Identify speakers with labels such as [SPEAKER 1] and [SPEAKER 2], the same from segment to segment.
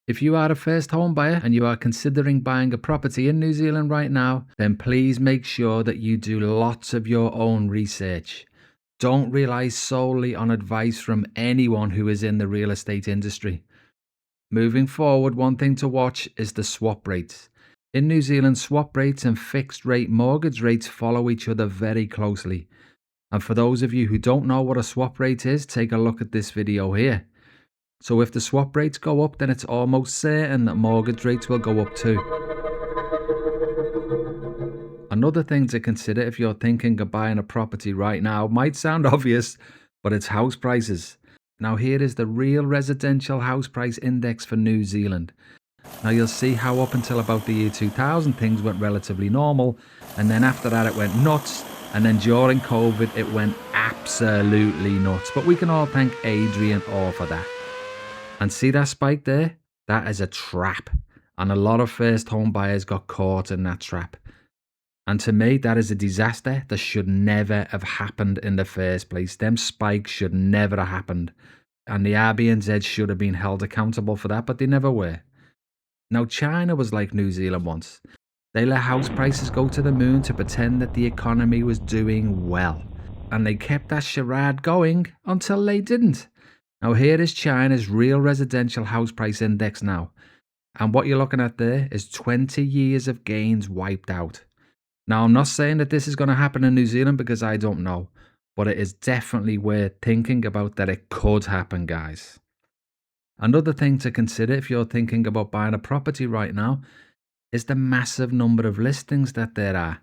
[SPEAKER 1] If you are a first home buyer and you are considering buying a property in New Zealand right now, then please make sure that you do lots of your own research. Don't rely solely on advice from anyone who is in the real estate industry. Moving forward, one thing to watch is the swap rates. In New Zealand, swap rates and fixed rate mortgage rates follow each other very closely. And for those of you who don't know what a swap rate is, take a look at this video here. So if the swap rates go up, then it's almost certain that mortgage rates will go up too. Another thing to consider if you're thinking of buying a property right now might sound obvious, but it's house prices. Now here is the real residential house price index for New Zealand. Now you'll see how up until about the year 2000 things went relatively normal, and then after that it went nuts, and then during COVID it went absolutely nuts. But we can all thank Adrian Orr for that. And see that spike there? That is a trap. And a lot of first home buyers got caught in that trap. And to me, that is a disaster that should never have happened in the first place. Them spikes should never have happened. And the RBNZ should have been held accountable for that, but they never were. Now, China was like New Zealand once. They let house prices go to the moon to pretend that the economy was doing well. And they kept that charade going until they didn't. Now here is China's real residential house price index now. And what you're looking at there is 20 years of gains wiped out. Now I'm not saying that this is going to happen in New Zealand because I don't know. But it is definitely worth thinking about that it could happen, guys. Another thing to consider if you're thinking about buying a property right now is the massive number of listings that there are.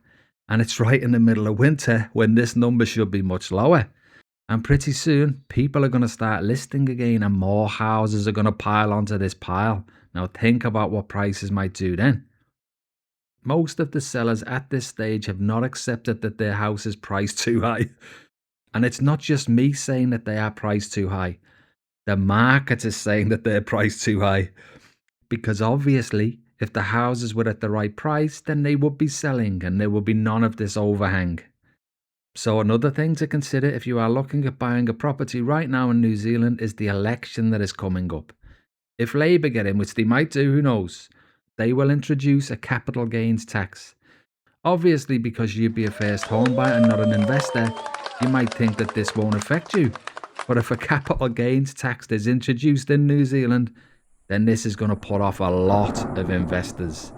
[SPEAKER 1] And it's right in the middle of winter when this number should be much lower. And pretty soon, people are going to start listing again and more houses are going to pile onto this pile. Now think about what prices might do then. Most of the sellers at this stage have not accepted that their house is priced too high. And it's not just me saying that they are priced too high. The market is saying that they're priced too high. Because obviously, if the houses were at the right price, then they would be selling and there would be none of this overhang. So another thing to consider if you are looking at buying a property right now in New Zealand is the election that is coming up. If Labour get in, which they might do, who knows, they will introduce a capital gains tax. Obviously, because you'd be a first home buyer and not an investor, you might think that this won't affect you. But if a capital gains tax is introduced in New Zealand, then this is going to put off a lot of investors,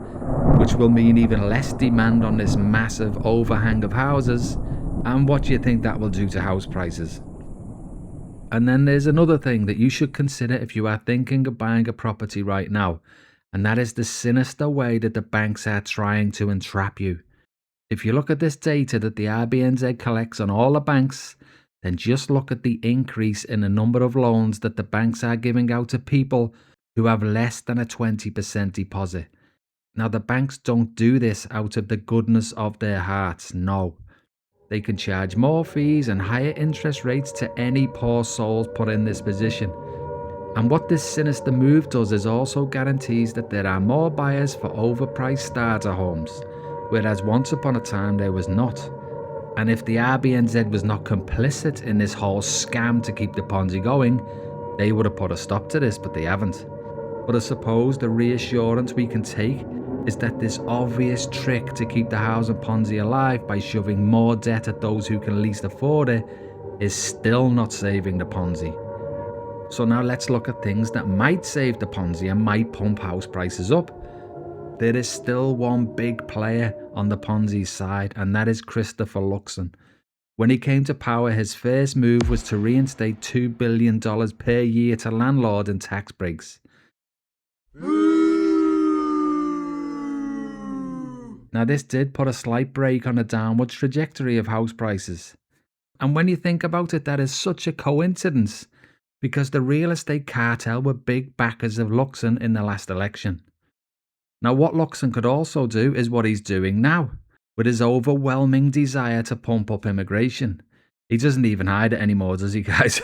[SPEAKER 1] which will mean even less demand on this massive overhang of houses. And what do you think that will do to house prices? And then there's another thing that you should consider if you are thinking of buying a property right now, and that is the sinister way that the banks are trying to entrap you. If you look at this data that the RBNZ collects on all the banks, then just look at the increase in the number of loans that the banks are giving out to people who have less than a 20% deposit. Now, the banks don't do this out of the goodness of their hearts, no. They can charge more fees and higher interest rates to any poor souls put in this position. And what this sinister move does is also guarantees that there are more buyers for overpriced starter homes, whereas once upon a time there was not. And if the RBNZ was not complicit in this whole scam to keep the Ponzi going, they would have put a stop to this, but they haven't. But I suppose the reassurance we can take is that this obvious trick to keep the housing Ponzi alive by shoving more debt at those who can least afford it is still not saving the Ponzi. So now let's look at things that might save the Ponzi and might pump house prices up. There is still one big player on the Ponzi side, and that is Christopher Luxon. When he came to power, his first move was to reinstate $2 billion per year to landlords and tax breaks. Now this did put a slight brake on the downward trajectory of house prices. And when you think about it, that is such a coincidence, because the real estate cartel were big backers of Luxon in the last election. Now what Luxon could also do is what he's doing now, with his overwhelming desire to pump up immigration. He doesn't even hide it anymore, does he, guys?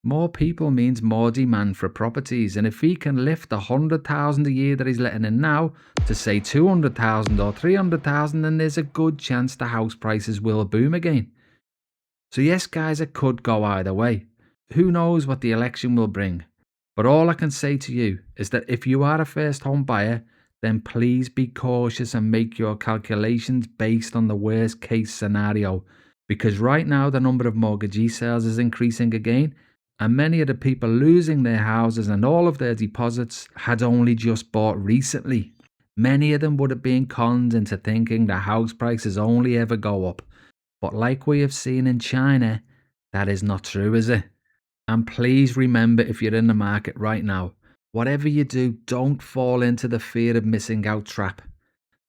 [SPEAKER 1] More people means more demand for properties, and if he can lift the 100,000 a year that he's letting in now to say 200,000 or 300,000, then there's a good chance the house prices will boom again. So yes, guys, it could go either way. Who knows what the election will bring? But all I can say to you is that if you are a first home buyer, then please be cautious and make your calculations based on the worst case scenario. Because right now, the number of mortgagee sales is increasing again, and many of the people losing their houses and all of their deposits had only just bought recently. Many of them would have been conned into thinking the house prices only ever go up. But like we have seen in China, that is not true, is it? And please remember, if you're in the market right now, whatever you do, don't fall into the fear of missing out trap.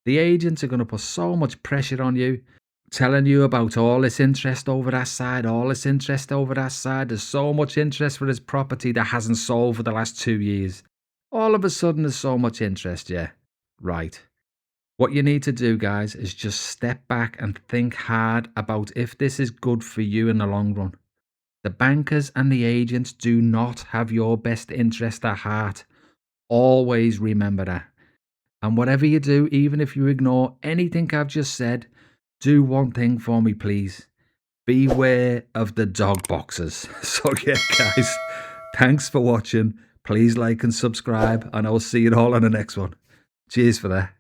[SPEAKER 1] The agents are going to put so much pressure on you, telling you about all this interest over that side, all this interest over that side. There's so much interest for this property that hasn't sold for the last 2 years. All of a sudden, there's so much interest, yeah. Right. What you need to do, guys, is just step back and think hard about if this is good for you in the long run. The bankers and the agents do not have your best interest at heart. Always remember that. And whatever you do, even if you ignore anything I've just said, do one thing for me, please. Beware of the dog boxers. So yeah, guys, thanks for watching. Please like and subscribe, and I'll see you all on the next one. Cheers for that.